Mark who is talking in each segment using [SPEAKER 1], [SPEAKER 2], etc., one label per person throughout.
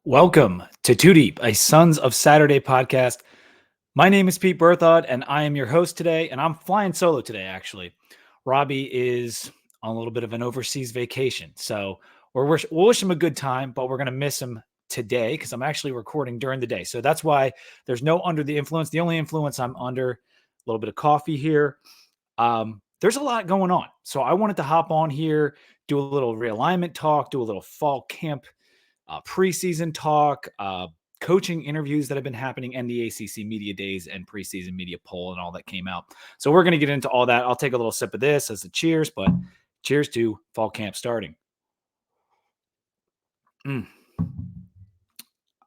[SPEAKER 1] Welcome to Too Deep, a Sons of Saturday podcast. My name is Pete Berthod, and I am your host today, and I'm flying solo today, actually. Robbie is on a little bit of an overseas vacation, so we'll wish him a good time, but we're going to miss him today because I'm actually recording during the day. So that's why there's no under the influence. The only influence I'm under, a little bit of coffee here. There's a lot going on. So I wanted to hop on here, do a little realignment talk, do a little fall camp preseason talk, coaching interviews that have been happening, and the ACC Media Days and preseason media poll and all that came out. So we're going to get into all that. I'll take a little sip of this as a cheers, but cheers to fall camp starting. I'm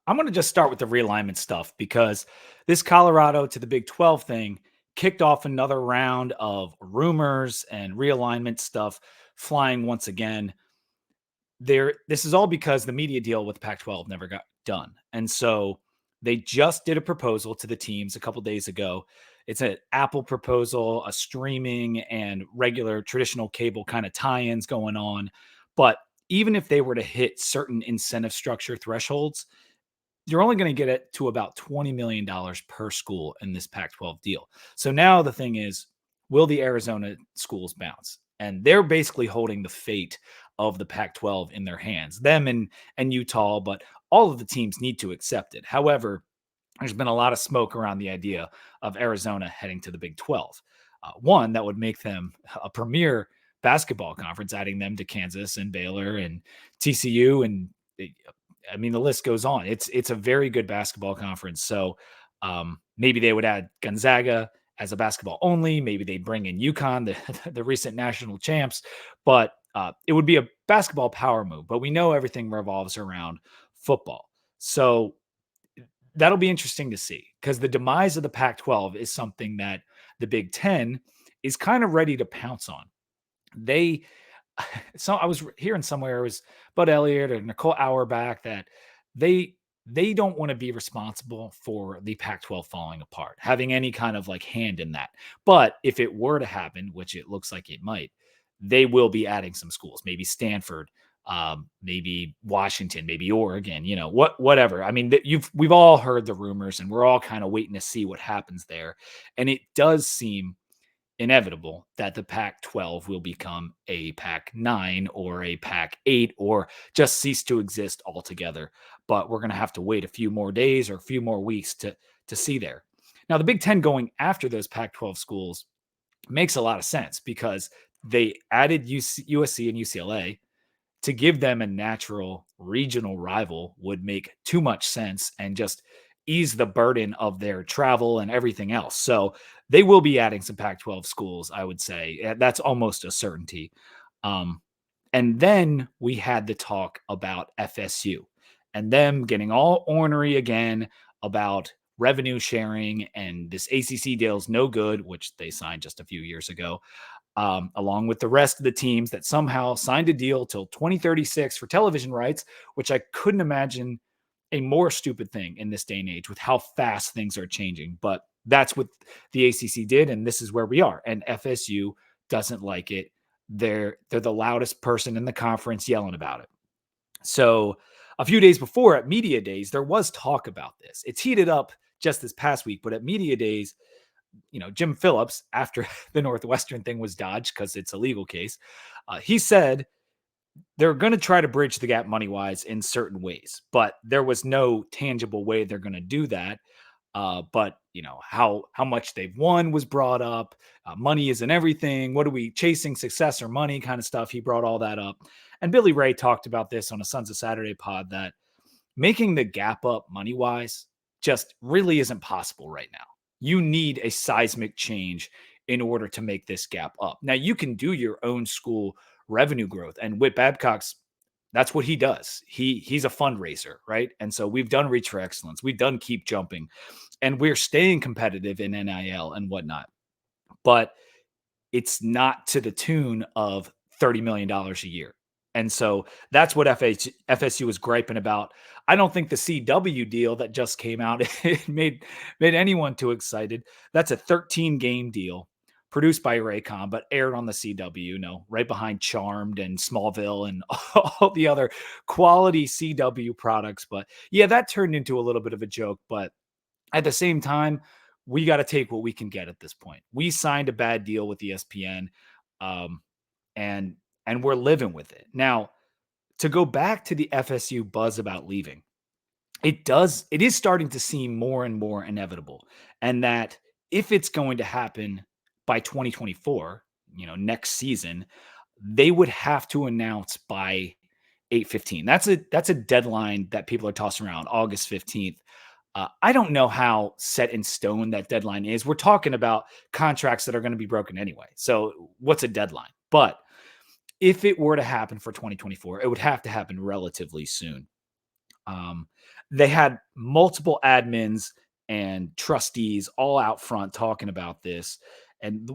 [SPEAKER 1] going to just start with the realignment stuff because this Colorado to the Big 12 thing kicked off another round of rumors and realignment stuff flying once again. This is all because the media deal with Pac-12 never got done. And so they just did a proposal to the teams a couple days ago. It's an Apple proposal, a streaming and regular traditional cable kind of tie-ins going on. But even if they were to hit certain incentive structure thresholds, you're only going to get it to about $20 million per school in this Pac-12 deal. So now the thing is, will the Arizona schools bounce? And they're basically holding the fate of the Pac-12 in their hands, them and Utah, but all of the teams need to accept it. However, there's been a lot of smoke around the idea of Arizona heading to the Big 12. One, that would make them a premier basketball conference, adding them to Kansas and Baylor and TCU. And I mean, the list goes on. It's a very good basketball conference. So maybe they would add Gonzaga as a basketball only. Maybe they bring in UConn, the recent national champs, but it would be a basketball power move. But we know everything revolves around football. So that'll be interesting to see because the demise of the Pac-12 is something that the Big Ten is kind of ready to pounce on. So I was hearing somewhere, it was Bud Elliott or Nicole Auerbach, that they don't want to be responsible for the Pac-12 falling apart, having any kind of like hand in that. But if it were to happen, which it looks like it might, they will be adding some schools, maybe Stanford, maybe Washington, maybe Oregon, whatever. I mean, we've all heard the rumors and we're all kind of waiting to see what happens there. And it does seem inevitable that the Pac-12 will become a Pac-9 or a Pac-8 or just cease to exist altogether. But we're going to have to wait a few more days or a few more weeks to see there. Now, the Big Ten going after those Pac-12 schools makes a lot of sense because they added USC and UCLA to give them a natural regional rival would make too much sense and just ease the burden of their travel and everything else. So they will be adding some Pac-12 schools, I would say. That's almost a certainty. And then we had the talk about FSU and them getting all ornery again about revenue sharing, and this ACC deal is no good, which they signed just a few years ago, along with the rest of the teams that somehow signed a deal till 2036 for television rights, which I couldn't imagine a more stupid thing in this day and age with how fast things are changing. But that's what the ACC did, and this is where we are. And FSU doesn't like it. They're the loudest person in the conference yelling about it. So a few days before at Media Days, there was talk about this. It's heated up just this past week, but at Media Days, Jim Phillips, after the Northwestern thing was dodged because it's a legal case, he said they're going to try to bridge the gap money-wise in certain ways, but there was no tangible way they're going to do that. But how much they've won was brought up. Money isn't everything. What are we chasing, success or money kind of stuff? He brought all that up. And Billy Ray talked about this on a Sons of Saturday pod, that making the gap up money-wise just really isn't possible right now. You need a seismic change in order to make this gap up. Now, you can do your own school revenue growth, and Whit Babcock's, that's what he does. He's a fundraiser, right? And so we've done Reach for Excellence. We've done Keep Jumping, and we're staying competitive in NIL and whatnot. But it's not to the tune of $30 million a year. And so that's what FSU was griping about. I don't think the CW deal that just came out made anyone too excited. That's a 13-game deal, produced by Raycom, but aired on the CW, right behind Charmed and Smallville and all the other quality CW products. But yeah, that turned into a little bit of a joke. But at the same time, we got to take what we can get at this point. We signed a bad deal with ESPN, um, and we're living with it now. To go back to the FSU buzz about leaving, it is starting to seem more and more inevitable, and that if it's going to happen by 2024, next season, they would have to announce by 8/15. That's a deadline that people are tossing around, August 15th. I don't know how set in stone that deadline is. We're talking about contracts that are going to be broken anyway. So what's a deadline? But if it were to happen for 2024, it would have to happen relatively soon. Um, they had multiple admins and trustees all out front talking about this, and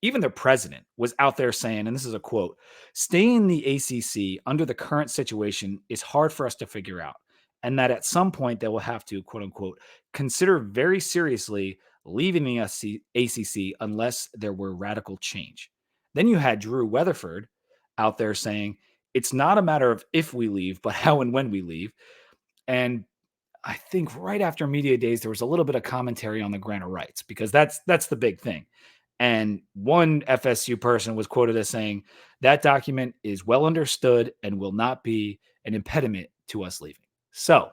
[SPEAKER 1] even their president was out there saying, and this is a quote: "Staying in the ACC under the current situation is hard for us to figure out, and that at some point they will have to, quote unquote, consider very seriously leaving the ACC unless there were radical change." Then you had Drew Weatherford out there saying, "It's not a matter of if we leave, but how and when we leave." And I think right after Media Days, there was a little bit of commentary on the grant of rights, because that's the big thing. And one FSU person was quoted as saying, "That document is well understood and will not be an impediment to us leaving." So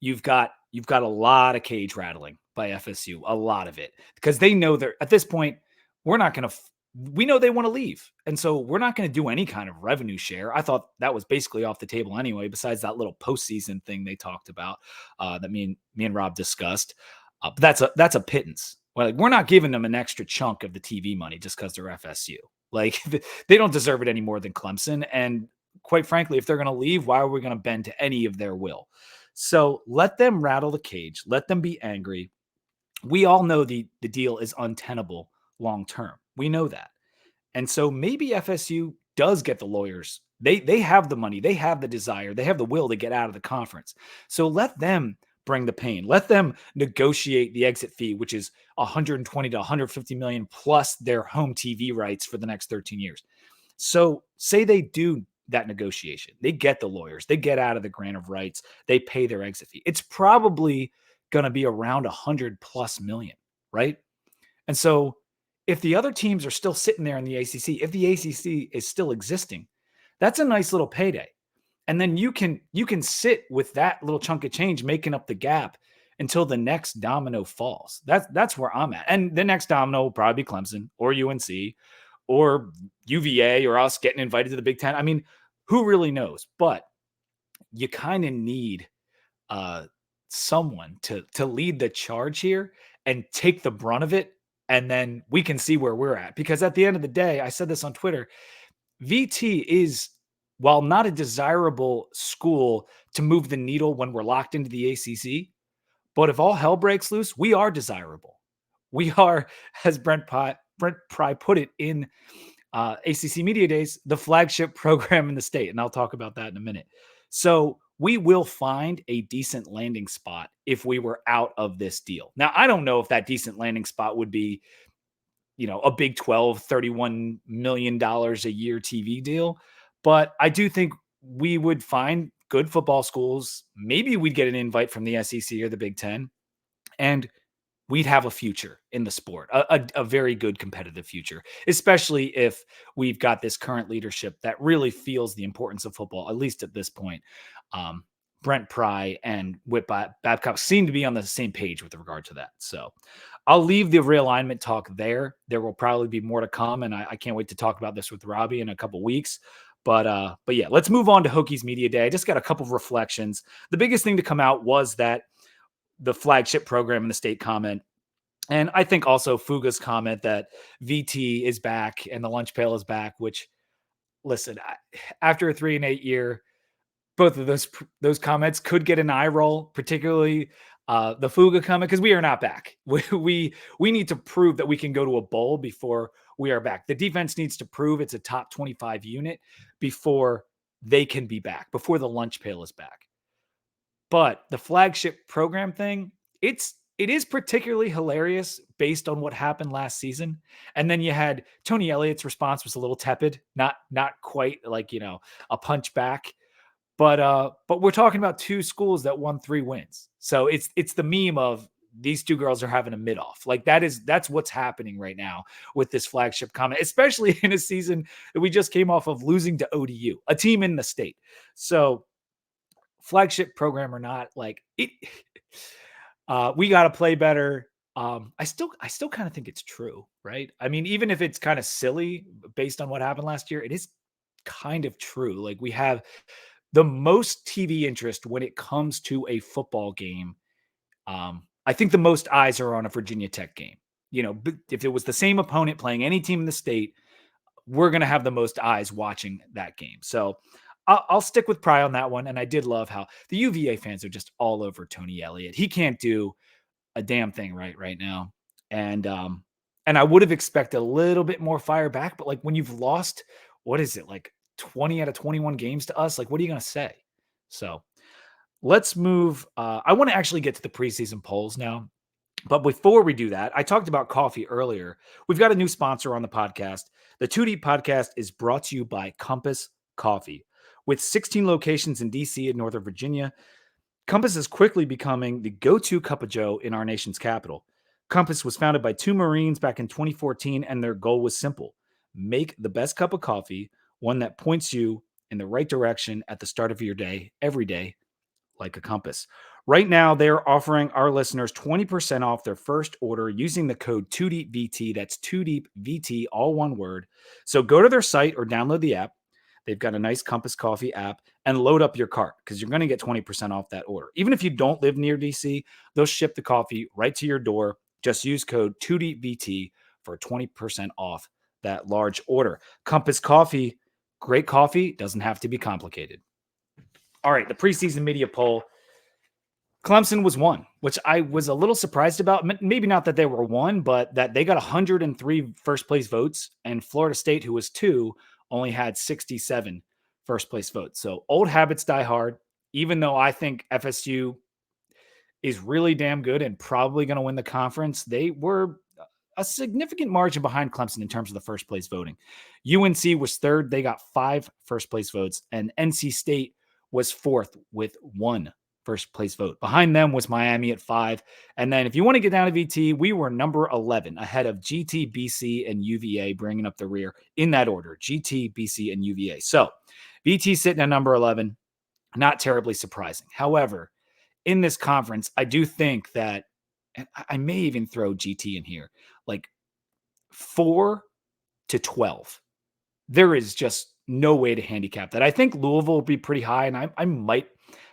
[SPEAKER 1] you've got a lot of cage rattling by FSU, a lot of it, because they know they're at this point, we're not going to. We know they want to leave, and so we're not going to do any kind of revenue share. I thought that was basically off the table anyway. Besides that little postseason thing they talked about, that me and Rob discussed, but that's a pittance. Well, like, we're not giving them an extra chunk of the TV money just because they're FSU. Like, they don't deserve it any more than Clemson. And quite frankly, if they're going to leave, why are we going to bend to any of their will? So let them rattle the cage. Let them be angry. We all know the deal is untenable long term. We know that. And so maybe FSU does get the lawyers. They have the money, they have the desire, they have the will to get out of the conference. So let them bring the pain. Let them negotiate the exit fee, which is 120 to 150 million plus their home TV rights for the next 13 years. So say they do that negotiation. They get the lawyers, they get out of the grant of rights, they pay their exit fee. It's probably going to be around 100 plus million, right? And so if the other teams are still sitting there in the ACC, if the ACC is still existing, that's a nice little payday. And then you can sit with that little chunk of change making up the gap until the next domino falls. That's where I'm at. And the next domino will probably be Clemson or UNC or UVA or us getting invited to the Big Ten. I mean, who really knows? But you kind of need uh, someone to lead the charge here and take the brunt of it, and then we can see where we're at. Because at the end of the day, I said this on Twitter, VT is, while not a desirable school to move the needle when we're locked into the ACC, but if all hell breaks loose, we are desirable. We are, as Brent Pry put it in ACC Media Days, the flagship program in the state. And I'll talk about that in a minute. So we will find a decent landing spot if we were out of this deal. Now, I don't know if that decent landing spot would be, a Big 12, $31 million a year TV deal. But I do think we would find good football schools. Maybe we'd get an invite from the SEC or the Big 10. And we'd have a future in the sport, a very good competitive future, especially if we've got this current leadership that really feels the importance of football, at least at this point. Brent Pry and Whit Babcock seem to be on the same page with regard to that. So I'll leave the realignment talk there. There will probably be more to come, and I can't wait to talk about this with Robbie in a couple weeks. But yeah, let's move on to Hokies Media Day. I just got a couple of reflections. The biggest thing to come out was that the flagship program in the state comment. And I think also Fuga's comment that VT is back and the lunch pail is back, which, listen, after a 3-8 year, both of those comments could get an eye roll, particularly the Fuga comment, because we are not back. We need to prove that we can go to a bowl before we are back. The defense needs to prove it's a top 25 unit before they can be back, before the lunch pail is back. But the flagship program thing, it's it is particularly hilarious based on what happened last season. And then you had Tony Elliott's response was a little tepid, not quite like, a punch back. But we're talking about two schools that won 3 wins. So it's the meme of these two girls are having a mid off. Like that's what's happening right now with this flagship comment, especially in a season that we just came off of losing to ODU, a team in the state. So flagship program or not, like it we got to play better. I still kind of think it's true, right? I mean, even if it's kind of silly based on what happened last year, it is kind of true. Like we have the most TV interest when it comes to a football game. I think the most eyes are on a Virginia Tech game. If it was the same opponent playing any team in the state, we're going to have the most eyes watching that game. So I'll stick with Pry on that one. And I did love how the UVA fans are just all over Tony Elliott. He can't do a damn thing right now. And I would have expected a little bit more fire back, but like when you've lost, what is it, like 20 out of 21 games to us, like what are you going to say? So let's move. I want to actually get to the preseason polls now. But before we do that, I talked about coffee earlier. We've got a new sponsor on the podcast. The 2 Deep podcast is brought to you by Compass Coffee. With 16 locations in DC and Northern Virginia, Compass is quickly becoming the go-to cup of joe in our nation's capital. Compass was founded by 2 Marines back in 2014, and their goal was simple: make the best cup of coffee, one that points you in the right direction at the start of your day, every day, like a compass. Right now, they're offering our listeners 20% off their first order using the code 2DEEPVT. That's 2DEEPVT, all one word. So go to their site or download the app. They've got a nice Compass Coffee app, and load up your cart because you're going to get 20% off that order. Even if you don't live near DC, they'll ship the coffee right to your door. Just use code 2DEEPVT for 20% off that large order. Compass Coffee, great coffee, doesn't have to be complicated. All right, the preseason media poll. Clemson was 1, which I was a little surprised about. Maybe not that they were 1, but that they got 103 first place votes, and Florida State, who was 2, only had 67 first place votes. So old habits die hard, even though I think FSU is really damn good and probably going to win the conference. They were a significant margin behind Clemson in terms of the first place voting. UNC was 3rd. They got 5 first place votes, and NC State was 4th with 1 first place vote. Behind them was Miami at 5. And then if you want to get down to VT, we were number 11 ahead of GT, BC, and UVA, bringing up the rear in that order: GT, BC, and UVA. So VT sitting at number 11, not terribly surprising. However, in this conference, I do think that, and I may even throw GT in here, like 4 to 12. There is just no way to handicap that. I think Louisville will be pretty high, and I might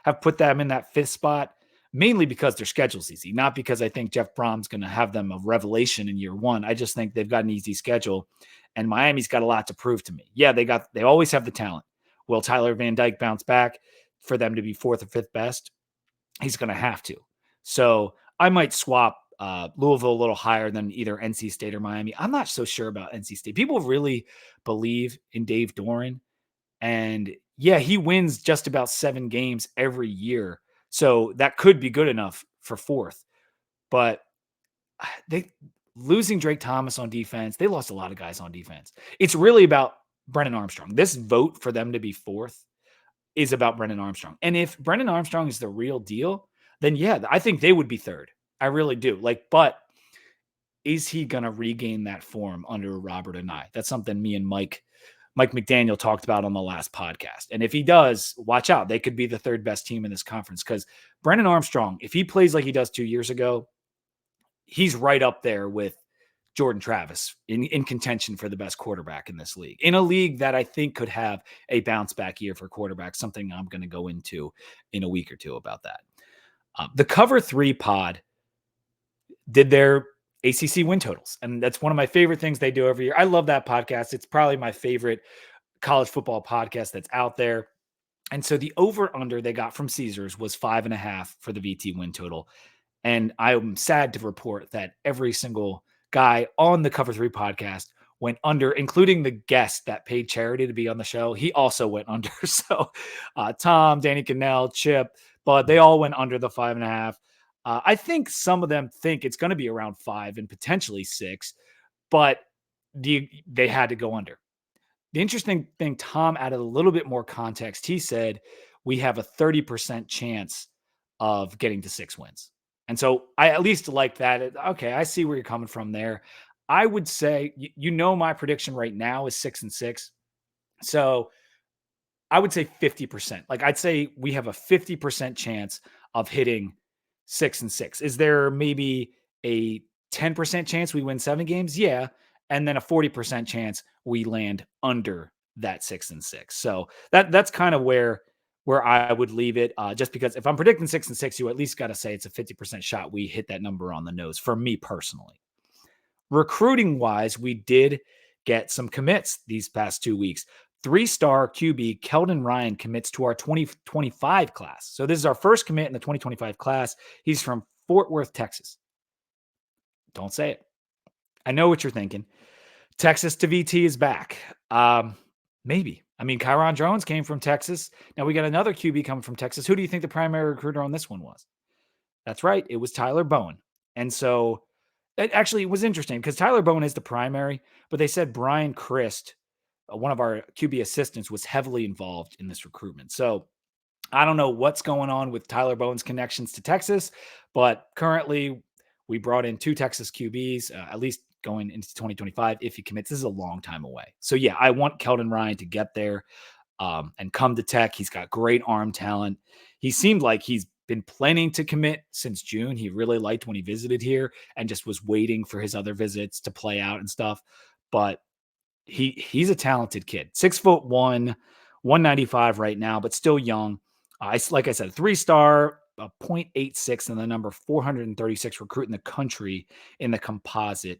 [SPEAKER 1] have put them in that 5th spot, mainly because their schedule's easy, not because I think Jeff Brom's going to have them a revelation in year 1. I just think they've got an easy schedule, and Miami's got a lot to prove to me. Yeah, they always have the talent. Will Tyler Van Dyke bounce back for them to be 4th or 5th best? He's going to have to. So I might swap Louisville a little higher than either NC State or Miami. I'm not so sure about NC State. People really believe in Dave Doran. And yeah, he wins just about 7 games every year. So that could be good enough for 4th. But they losing Drake Thomas on defense, they lost a lot of guys on defense. It's really about Brennan Armstrong. This vote for them to be 4th is about Brennan Armstrong. And if Brennan Armstrong is the real deal, then yeah, I think they would be 3rd. I really do. But is he going to regain that form under Robert and I? That's something me and Mike McDaniel talked about on the last podcast. And if he does, watch out. They could be the 3rd best team in this conference, because Brennan Armstrong, if he plays like he does 2 years ago, he's right up there with Jordan Travis in contention for the best quarterback in this league, in a league that I think could have a bounce back year for quarterbacks, something I'm going to go into in a week or two about that. The Cover 3 pod did their ACC win totals, and that's one of my favorite things they do every year. I love that podcast. It's probably my favorite college football podcast that's out there. And so the over-under they got from Caesars was 5.5 for the VT win total. And I'm sad to report that every single guy on the Cover 3 podcast went under, including the guest that paid charity to be on the show. He also went under. So Tom, Danny Cannell, Chip, but they all went under the 5.5. I think some of them think it's going to be around 5 and potentially 6, but they had to go under. The interesting thing, Tom added a little bit more context. He said, we have a 30% chance of getting to 6 wins. And so I at least like that. Okay, I see where you're coming from there. I would say, my prediction right now is 6-6. So I would say 50%. Like I'd say we have a 50% chance of hitting 6-6. Is there maybe a 10% chance we win 7 games? Yeah. And then a 40% chance we land under that 6-6. So that's kind of where I would leave it. Just because if I'm predicting 6-6, you at least got to say it's a 50% shot we hit that number on the nose for me personally. Recruiting wise, we did get some commits these past 2 weeks. 3-star QB Keldon Ryan commits to our 2025 class. So this is our first commit in the 2025 class. He's from Fort Worth, Texas. Don't say it. I know what you're thinking. Texas to VT is back. Maybe. I mean, Kyron Drones came from Texas. Now we got another QB coming from Texas. Who do you think the primary recruiter on this one was? That's right. It was Tyler Bowen. And so it was interesting because Tyler Bowen is the primary, but they said Brian Christ, one of our QB assistants, was heavily involved in this recruitment. So I don't know what's going on with Tyler Bowen's connections to Texas, but currently we brought in 2 Texas QBs, at least going into 2025 if he commits. This is a long time away. So yeah, I want Keldon Ryan to get there and come to Tech. He's got great arm talent. He seemed like he's been planning to commit since June. He really liked when he visited here and just was waiting for his other visits to play out and stuff. But he's a talented kid. 6'1", 195 right now, but still young. Like I said, 3-star, 0.86, and the number 436 recruit in the country in the composite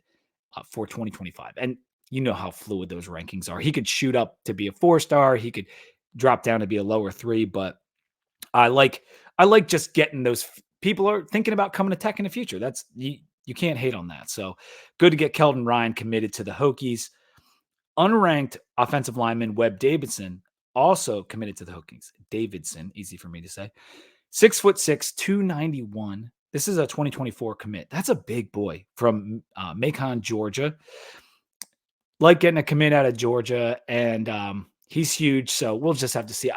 [SPEAKER 1] for 2025. And you know how fluid those rankings are. He could shoot up to be a 4-star. He could drop down to be a lower 3, but I like just getting those people are thinking about coming to Tech in the future. That's you can't hate on that. So good to get Keldon Ryan committed to the Hokies. Unranked offensive lineman Webb Davidson also committed to the Hokies. Davidson, easy for me to say. 6'6", 291. This is a 2024 commit. That's a big boy from Macon, Georgia. Like getting a commit out of Georgia, and he's huge. So we'll just have to see.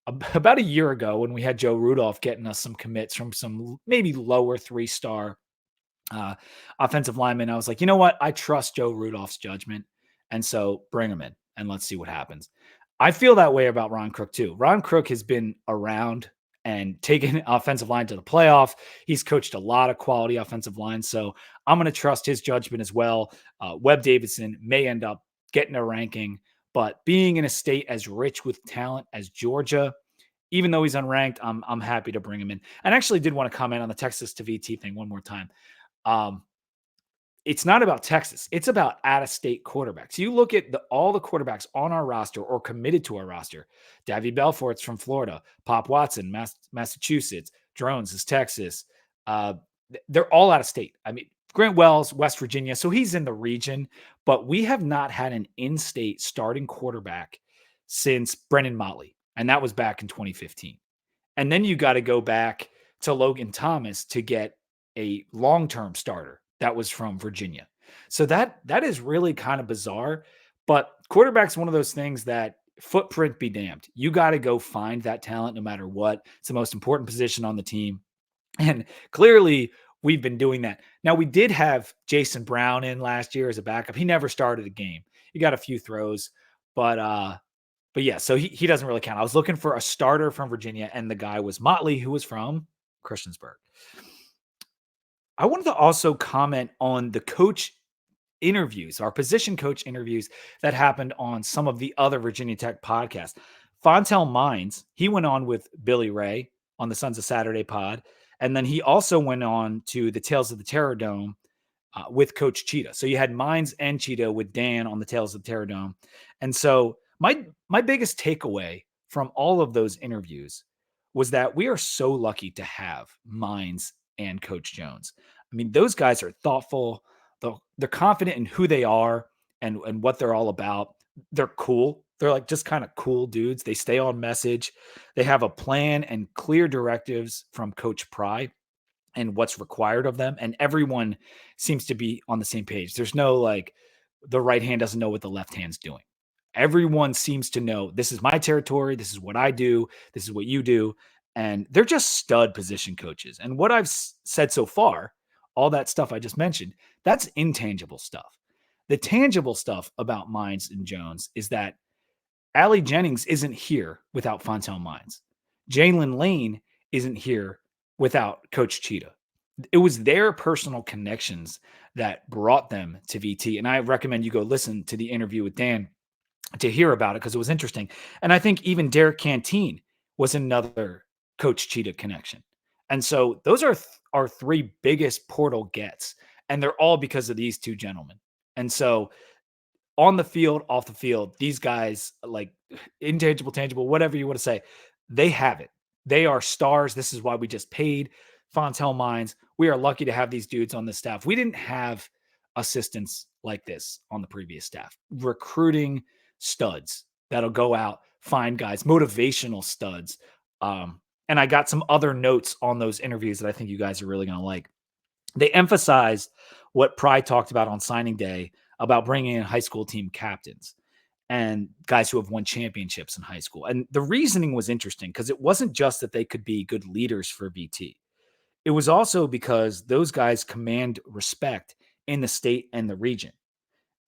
[SPEAKER 1] About a year ago when we had Joe Rudolph getting us some commits from some maybe lower 3-star offensive linemen, I was like, you know what? I trust Joe Rudolph's judgment. And so bring him in and let's see what happens. I feel that way about Ron Crook too. Ron Crook has been around and taken offensive line to the playoff. He's coached a lot of quality offensive lines. So I'm going to trust his judgment as well. Webb Davidson may end up getting a ranking, but being in a state as rich with talent as Georgia, even though he's unranked, I'm happy to bring him in. And I actually did want to comment on the Texas to VT thing one more time. It's not about Texas. It's about out-of-state quarterbacks. You look at all the quarterbacks on our roster or committed to our roster. Davy Belfort's from Florida. Pop Watson, Massachusetts. Drones is Texas. They're all out of state. I mean, Grant Wells, West Virginia. So he's in the region. But we have not had an in-state starting quarterback since Brennan Motley. And that was back in 2015. And then you got to go back to Logan Thomas to get a long-term starter. That was from Virginia. So that is really kind of bizarre. But quarterback's one of those things that footprint be damned. You got to go find that talent no matter what. It's the most important position on the team. And clearly we've been doing that. Now we did have Jason Brown in last year as a backup. He never started a game. He got a few throws, but yeah, so he doesn't really count. I was looking for a starter from Virginia, and the guy was Motley, who was from Christiansburg. I wanted to also comment on the coach interviews, our position coach interviews that happened on some of the other Virginia Tech podcasts. Fontel Mines, he went on with Billy Ray on the Sons of Saturday pod. And then he also went on to the Tales of the Terror Dome with Coach Cheetah. So you had Mines and Cheetah with Dan on the Tales of the Terror Dome. And so my biggest takeaway from all of those interviews was that we are so lucky to have Mines and Coach Jones. I mean, those guys are thoughtful. They're confident in who they are and what they're all about. They're cool. They're like just kind of cool dudes. They stay on message. They have a plan and clear directives from Coach Pry. and what's required of them. And everyone seems to be on the same page. There's no like the right hand doesn't know what the left hand's doing. Everyone seems to know this is my territory. This is what I do. This is what you do. And they're just stud position coaches. And what I've said so far, all that stuff I just mentioned, that's intangible stuff. The tangible stuff about Mines and Jones is that Allie Jennings isn't here without Fontel Mines. Jalen Lane isn't here without Coach Cheetah. It was their personal connections that brought them to VT. And I recommend you go listen to the interview with Dan to hear about it because it was interesting. And I think even Derek Canteen was another Coach Cheetah connection. And so those are our three biggest portal gets. And they're all because of these two gentlemen. And so on the field, off the field, these guys, like intangible, tangible, whatever you want to say, they have it. They are stars. This is why we just paid Fontel Mines. We are lucky to have these dudes on the staff. We didn't have assistants like this on the previous staff. Recruiting studs that'll go out, find guys, motivational studs. And I got some other notes on those interviews that I think you guys are really going to like. They emphasized what Pry talked about on signing day about bringing in high school team captains and guys who have won championships in high school. And the reasoning was interesting because it wasn't just that they could be good leaders for VT. It was also because those guys command respect in the state and the region.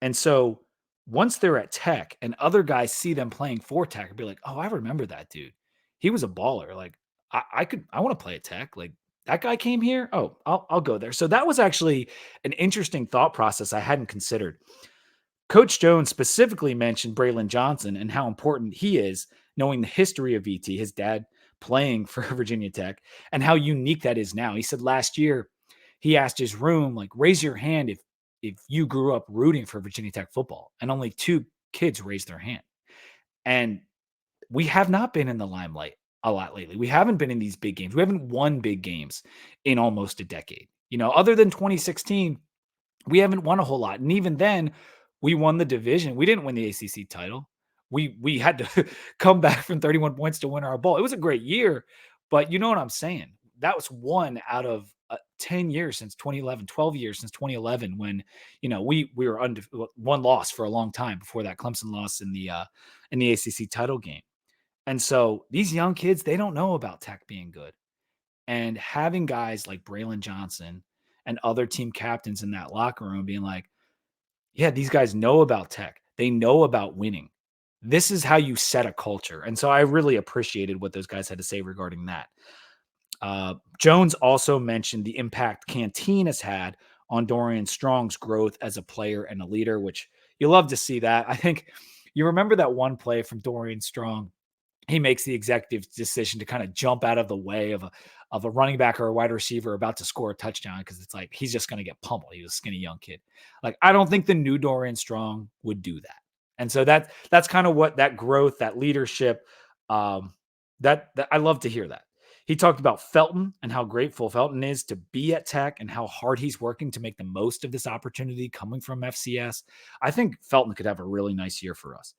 [SPEAKER 1] And so once they're at Tech and other guys see them playing for Tech, be like, oh, I remember that dude. He was a baller. Like I want to play at Tech. Like that guy came here. Oh, I'll go there. So that was actually an interesting thought process I hadn't considered. Coach Jones specifically mentioned Braylon Johnson and how important he is, knowing the history of VT, his dad playing for Virginia Tech, and how unique that is now. He said last year he asked his room, like, raise your hand if you grew up rooting for Virginia Tech football, and only 2 kids raised their hand. And we have not been in the limelight a lot lately. We haven't been in these big games. We haven't won big games in almost a decade. You know, other than 2016, we haven't won a whole lot. And even then, we won the division. We didn't win the ACC title. We had to come back from 31 points to win our bowl. It was a great year, but you know what I'm saying? That was one out of 10 years since 2011, 12 years since 2011 when, you know, we were one loss for a long time before that Clemson loss in the ACC title game. And so these young kids, they don't know about Tech being good. And having guys like Braylon Johnson and other team captains in that locker room being like, yeah, these guys know about Tech. They know about winning. This is how you set a culture. And so I really appreciated what those guys had to say regarding that. Jones also mentioned the impact Canteen has had on Dorian Strong's growth as a player and a leader, which you love to see that. I think you remember that one play from Dorian Strong. He makes the executive decision to kind of jump out of the way of a running back or a wide receiver about to score a touchdown because it's like he's just going to get pummeled. He was a skinny young kid. Like I don't think the new Dorian Strong would do that. And so that's kind of what that growth, that leadership, that I love to hear that. He talked about Felton and how grateful Felton is to be at Tech and how hard he's working to make the most of this opportunity coming from FCS. I think Felton could have a really nice year for us.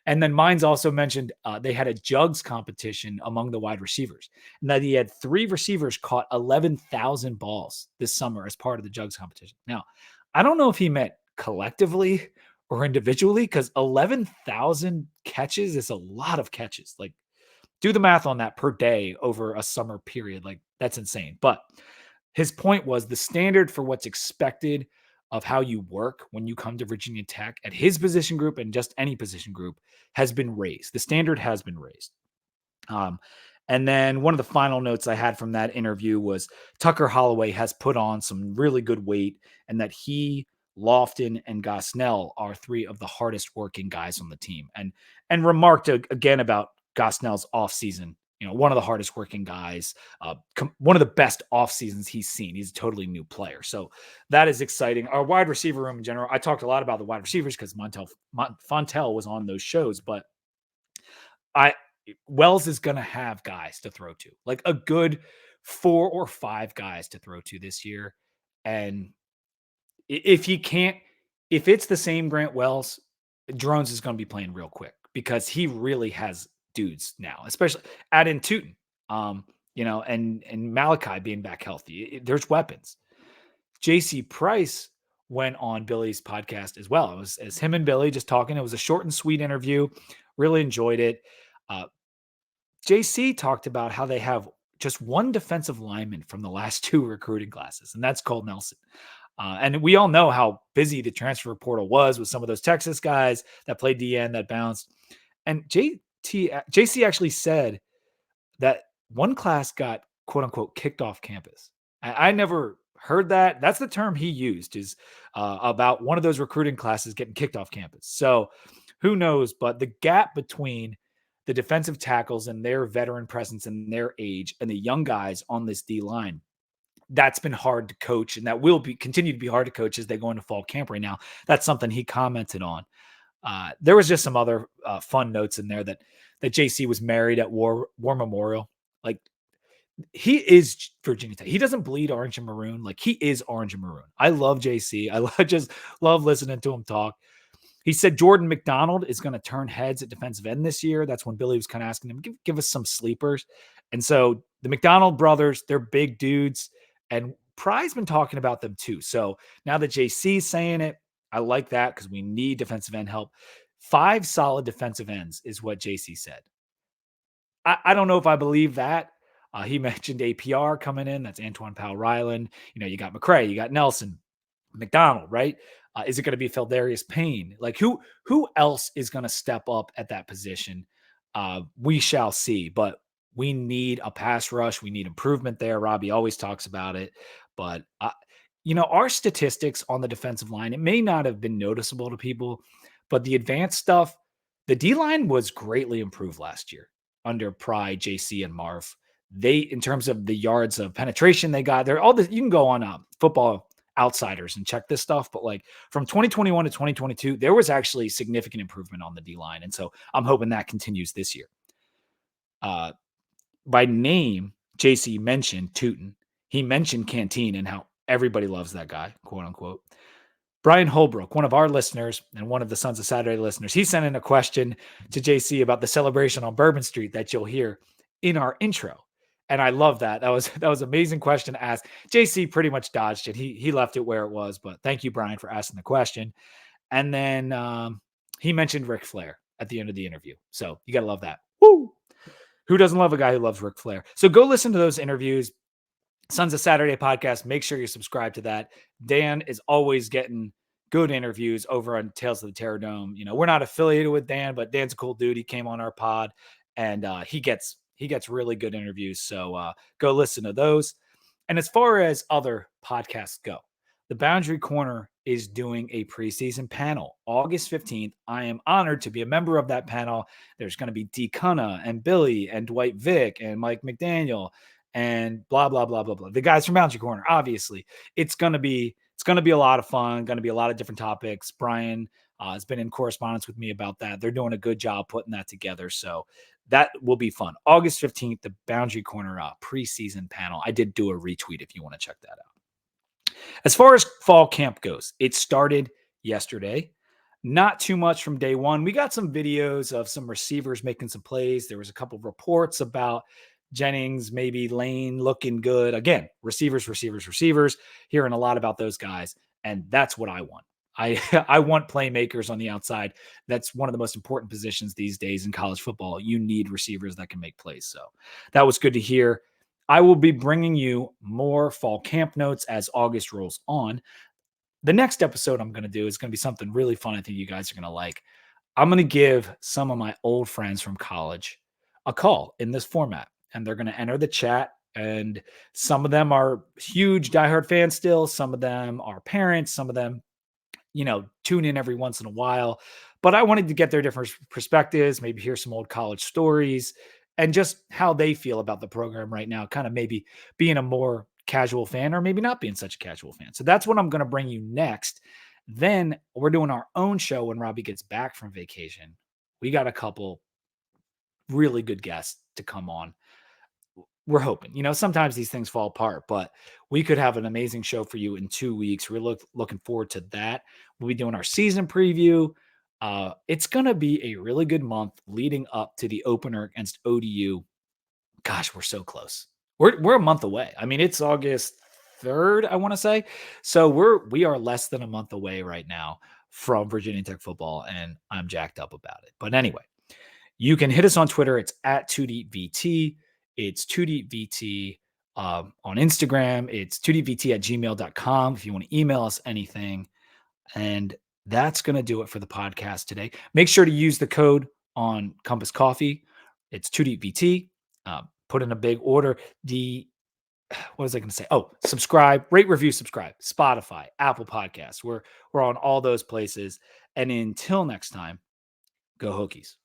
[SPEAKER 1] And then Mines also mentioned they had a jugs competition among the wide receivers, and that he had 3 receivers caught 11,000 balls this summer as part of the jugs competition. Now, I don't know if he meant collectively or individually because 11,000 catches is a lot of catches. Like, do the math on that per day over a summer period. Like, that's insane. But his point was the standard for what's expected of how you work when you come to Virginia Tech at his position group and just any position group has been raised. The standard has been raised. And then one of the final notes I had from that interview was Tucker Holloway has put on some really good weight and that he, Lofton, and Gosnell are 3 of the hardest working guys on the team. And remarked again about Gosnell's offseason. You know, one of the hardest working guys, one of the best off seasons he's seen. He's a totally new player. So that is exciting. Our wide receiver room in general, I talked a lot about the wide receivers because Fontel was on those shows, but Wells is going to have guys to throw to, like a good 4 or 5 guys to throw to this year. And if it's the same Grant Wells, Drones is going to be playing real quick because he really has dudes now, especially add in Tootin. and Malachi being back healthy. There's weapons. JC Price went on Billy's podcast as well. It was as him and Billy just talking. It was a short and sweet interview. Really enjoyed it. Uh, JC talked about how they have just one defensive lineman from the last two recruiting classes, and that's Cole Nelson. And we all know how busy the transfer portal was with some of those Texas guys that played DN that bounced. And JC actually said that one class got quote unquote kicked off campus. I never heard that. That's the term he used, is about one of those recruiting classes getting kicked off campus. So who knows? But the gap between the defensive tackles and their veteran presence and their age and the young guys on this D line, that's been hard to coach, and that will be continue to be hard to coach as they go into fall camp right now. That's something he commented on. There was just some other fun notes in there that JC was married at War Memorial. Like, he is Virginia Tech. He doesn't bleed orange and maroon. Like, he is orange and maroon. I love JC. Just love listening to him talk. He said Jordan McDonald is going to turn heads at defensive end this year. That's when Billy was kind of asking him, give us some sleepers. And so the McDonald brothers, they're big dudes. And Pry's been talking about them too. So now that JC's saying it, I like that because we need defensive end help. 5 solid defensive ends is what JC said. I don't know if I believe that. He mentioned APR coming in. That's Antoine Powell-Ryland. You got McCray, you got Nelson, McDonald, right? Is it going to be Feldarius Payne? Like, who else is going to step up at that position? We shall see. But we need a pass rush. We need improvement there. Robbie always talks about it. But, our statistics on the defensive line, it may not have been noticeable to people, but the advanced stuff, the D-line was greatly improved last year under Pry, JC, and Marv. They, in terms of the yards of penetration they got, they're all this. You can go on Football Outsiders and check this stuff, but like from 2021 to 2022, there was actually significant improvement on the D-line. And so I'm hoping that continues this year. By name, JC mentioned Tootin. He mentioned Canteen and how everybody loves that guy, quote unquote. Brian Holbrook, one of our listeners and one of the Sons of Saturday listeners, he sent in a question to JC about the celebration on Bourbon Street that you'll hear in our intro. And I love that. That was an amazing question to ask. JC pretty much dodged it. He left it where it was, but thank you, Brian, for asking the question. And then he mentioned Ric Flair at the end of the interview. So you got to love that. Woo! Who doesn't love a guy who loves Ric Flair? So go listen to those interviews. Sons of Saturday podcast. Make sure you subscribe to that. Dan is always getting good interviews over on Tales of the Terror Dome. We're not affiliated with Dan, but Dan's a cool dude. He came on our pod, and he gets really good interviews. So go listen to those. And as far as other podcasts go, the Boundary Corner is doing a preseason panel August 15th. I am honored to be a member of that panel. There's going to be D. Cunna and Billy and Dwight Vick and Mike McDaniel and blah, blah, blah, blah, blah. The guys from Boundary Corner, obviously. It's going to be a lot of fun, going to be a lot of different topics. Brian has been in correspondence with me about that. They're doing a good job putting that together. So that will be fun. August 15th, the Boundary Corner preseason panel. I did do a retweet if you want to check that out. As far as fall camp goes, it started yesterday. Not too much from day one. We got some videos of some receivers making some plays. There was a couple of reports about Jennings, maybe Lane looking good. Again, receivers, hearing a lot about those guys. And that's what I want. I want playmakers on the outside. That's one of the most important positions these days in college football. You need receivers that can make plays. So that was good to hear. I will be bringing you more fall camp notes as August rolls on. The next episode I'm going to do is going to be something really fun. I think you guys are going to like. I'm going to give some of my old friends from college a call in this format, and they're going to enter the chat. And some of them are huge diehard fans still. Some of them are parents. Some of them, tune in every once in a while. But I wanted to get their different perspectives, maybe hear some old college stories, and just how they feel about the program right now, kind of maybe being a more casual fan or maybe not being such a casual fan. So that's what I'm going to bring you next. Then we're doing our own show when Robbie gets back from vacation. We got a couple really good guests to come on. We're hoping, sometimes these things fall apart, but we could have an amazing show for you in 2 weeks. We're looking forward to that. We'll be doing our season preview. It's going to be a really good month leading up to the opener against ODU. Gosh, we're so close. We're a month away. I mean, it's August 3rd, I want to say. So we are less than a month away right now from Virginia Tech football, and I'm jacked up about it. But anyway, you can hit us on Twitter. It's at 2DVT. It's 2DVT. On Instagram, it's 2DVT at gmail.com if you want to email us anything. And that's going to do it for the podcast today. Make sure to use the code on Compass Coffee. It's 2DVT. Put in a big order. What was I going to say? Oh, subscribe, rate, review, subscribe. Spotify, Apple Podcasts. We're on all those places. And until next time, go Hokies.